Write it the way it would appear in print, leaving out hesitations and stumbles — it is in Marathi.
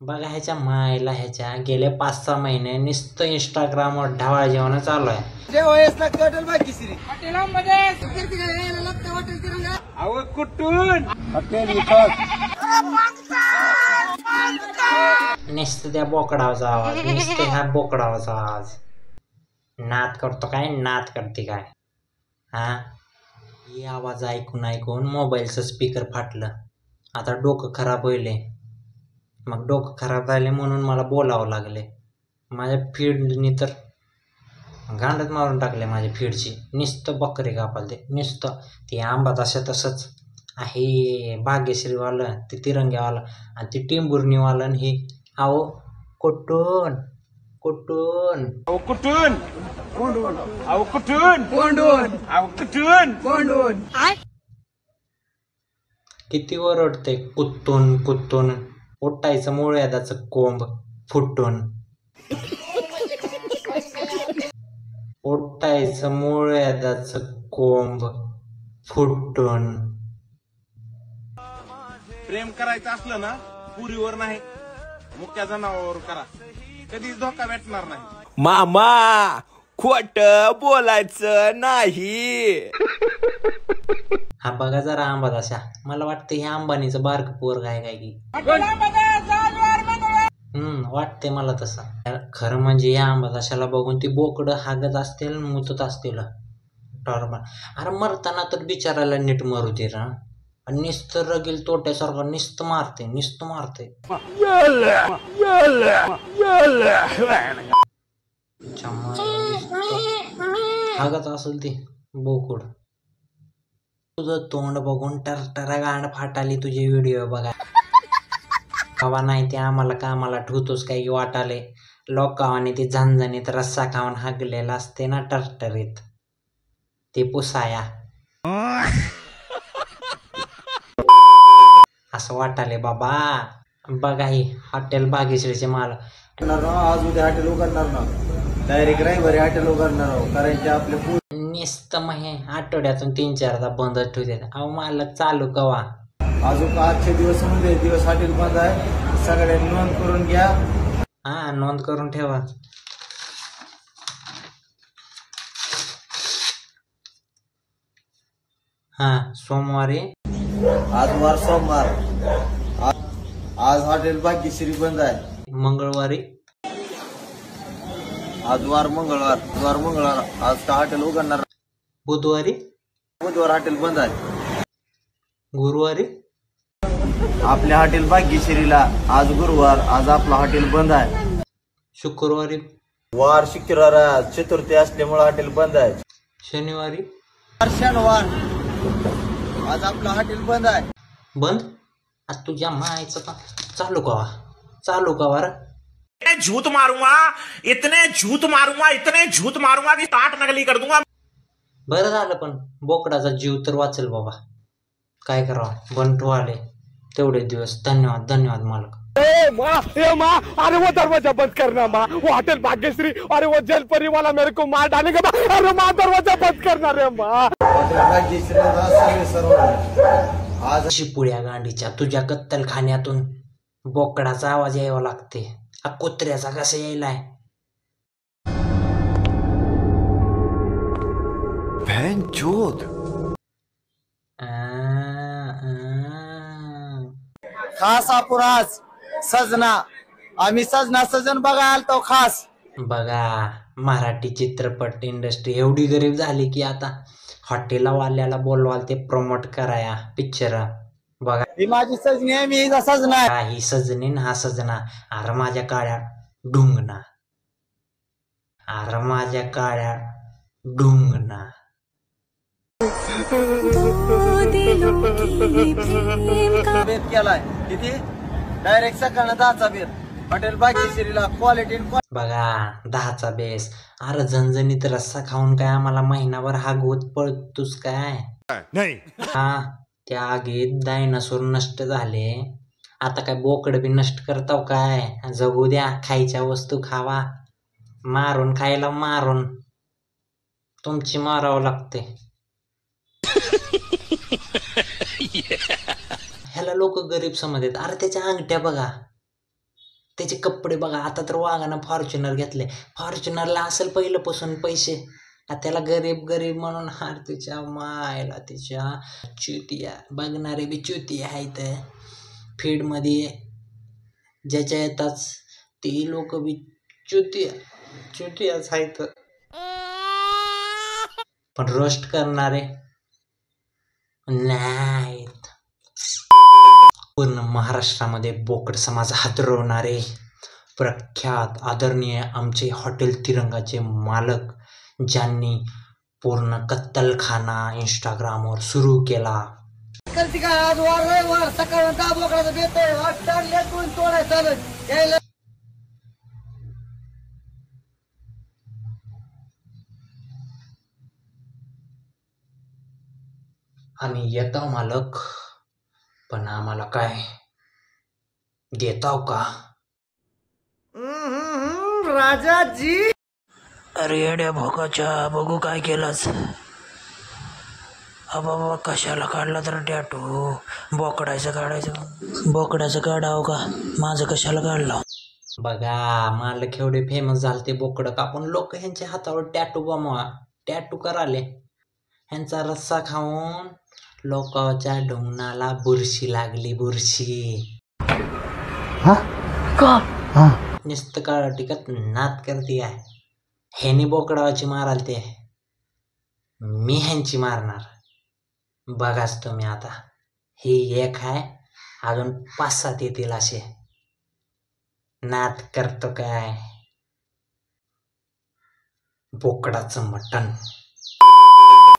बघा ह्याच्या मायला ह्याच्या गेले 5-6 महिने नुसतं इंस्टाग्रामवर ढवाळ जेवण चालू आहे. जे वयस लागते हॉटेल भाग्यश्री अहो कुठून हॉटेल विकास नुसतं त्या बोकडाचा आवाज, नुसतं ह्या बोकडाचा आवाज. नाद करतो काय, नाद करते काय हा. हे आवाज ऐकून ऐकून मोबाईलचं स्पीकर फाटलं. आता डोकं खराब होईल. मग डोकं खराब झाले म्हणून मला बोलावं लागले. माझ्या फीडनी तर गांडत मारून टाकले माझ्या फीडची. नुसतं बकरे कापालते नुसतं. ते आंबा तसंच आहे भाग्यश्रीवालं, ते तिरंग्यावाला आणि ते टिंबुर्णीवालं आणि हे. अहो कुठून कुठून अहो कुठून कोंडून अहो कुठून कोंडून अहो कुठून कोंडून किती ओरडते कुत्तून कुत्तून. उठायचं मुळ्यादाचं कोंब फुटून. उठायचं मुळ्यादाचं कोंब फुटून. प्रेम करायचं असलं ना पुरीवर नाही मुक्या जनावरावर करा, कधीच धोका भेटणार नाही. मामा खोट बोलायचं नाही. हा बघा जरा आंबा तशा. मला वाटतं हे अंबानीचं बारक पोरग आहे काय की. वाटते मला तसं. खरं म्हणजे या आंबा तशाला बघून ती बोकडं हागत असतील, मुतत असतील टॉर्मल. अरे मरताना तर बिचारायला नीट मरू दे ना. नुसतं रगेल तोट्यासारखं नुसतं मारते. हागत असेल ती बोकड. तुझं तोंड बघून टरटरा गांड फाटाली तुझे व्हिडिओ बघा. हवा नाही ते आम्हाला कामाला ठेवतोस काही वाटाले. लोकावाने ते झणझणीत रस्सा खाऊन हागलेला असते ना टरटरीत, ते पुसाया असं वाटाले बाबा. बघा ही हॉटेल भाग्यश्रीचे माल. आज उद्या हॉटेल उघडणार ना, डायरेक्ट रविवारी हॉटेल उघडणार आहोत, कारण की आपले नुसतं मग हे आठवड्यातून 3-4दा बंद ठेवतात. अहो मालक चालू कवा. अजून आजचे दिवस म्हणजे दिवस हॉटेल बंद आहे, सगळ्यांनी नोंद करून घ्या. हा नोंद करून ठेवा. हा सोमवारी आज वार सोमवार, आज हॉटेल भाग्यश्री बंद आहे. मंगळवारी आज वार मंगळवार आज का हॉटेल उघडणार. बुधवारी बुधवार हॉटेल बंद आहे. गुरुवारी आपल्या हॉटेल भाग्यश्रीला आज गुरुवार, आज आपलं हॉटेल बंद आहे. शुक्रवारी वार शुक्रवार चतुर्थी असल्यामुळे हॉटेल बंद आहे. शनिवारी शनिवार आज आपलं हॉटेल बंद आहे. बंद. आज तुझ्या मायचं पण चालू कवा रे. झूठ मारूंगा, इतने झूठ मारूंगा कि टाट नकली कर दूंगा. बरं झालं पण बोकडाचा जीव तर वाचेल बाबा. काय करावं, बंटू आले तेवढे दिवस. धन्यवाद मालक. माँ अरे वो दरवाजा बंद करना माँ, वो होटल भाग्यश्री, अरे वो जलपरी वाला मेरे को मार डालेगा माँ. अरे माँ दरवाजा बंद करना रे माँ. आज शिपुळ्या गांडीच्या तुझ्या कत्तलखान्यातून बोकडाचा आवाज यावा लागते. हा कुत्र्याचा कसा यायलाय. खास आपण आज सजना, आम्ही सजन बघा आलतो खास. बघा मराठी चित्रपट इंडस्ट्री एवढी गरीब झाली की आता हॉटेलवाल्याला बोलवाल ते प्रमोट कराया पिक्चर. बघा ही माझी सजनी आहे, मी हिचा सजना आहे. ही सजनी हा सजना. अरे माझ्या काळ्या ढुंगणा, अरे माझ्या काळ्या ढुंगणा. बेत केलाय किती डायरेक्ट सकाळ 10चा बेत हॉटेल भाग्यश्रीला क्वालिटी. बघा 10चा बेस. अरे झणझणीत रस्सा खाऊन काय आम्हाला महिनाभर हागवत पळतोस काय. नहीं हा त्या आगीत डायनासोर नष्ट झाले. आता काय बोकड बी नष्ट करताव काय. जगू द्या, खायच्या वस्तू खावा. मारून खायला मारून तुमची मारावं लागते. ह्याला लोक गरीब समजतात. अरे त्याच्या अंगठ्या बघा, त्याचे कपडे बघा. आता तर वाघानं फॉर्च्युनर घेतले. फॉर्च्युनरला असेल पहिल्यापासून पैसे. त्याला गरीब गरीब म्हणून हार तिच्या मायला तिच्या चुतिया. बघणारे बी चुतिया आहेत फीडमध्ये. ज्याच्या येतात ते लोक बी चुतियाच आहेत. पण रोस्ट करणारे नाहीत. पूर्ण महाराष्ट्रामध्ये बोकड समाज हादरवणारे प्रख्यात आदरणीय आमचे हॉटेल तिरंगाचे मालक, ज्यांनी पूर्ण कत्तलखाना इंस्टाग्रामवर सुरू केला. कल्ती काय आज वार सकाळ 10 बोकडाचं बेत तोडायचं चालू यायला. आणि येताव मालक, पण आम्हाला काय देताव का? राजाजी. अरे येड्या भोकाच्या, बघू काय केलंस. बाबा कशाला काढला तर टॅटू? बोकडाचं काढावं का? माझं कशाला काढलं? बघा मालक एवढे फेमस झाले ते बोकडं कापून लोक ह्यांच्या हातावर टॅटू कराले. ह्यांचा रस्सा खाऊन लोकांच्या ढुंगणाला बुरशी लागली. बुरशी नुसतं काळ टिकत नात करते आहे. ह्यानी बोकडाची माराल ते, मी ह्यांची मारणार. बघाच तुम्ही आता. ही एक आहे, अजून 5-7 येतील असे. नात करतो काय बोकडाचं मटण.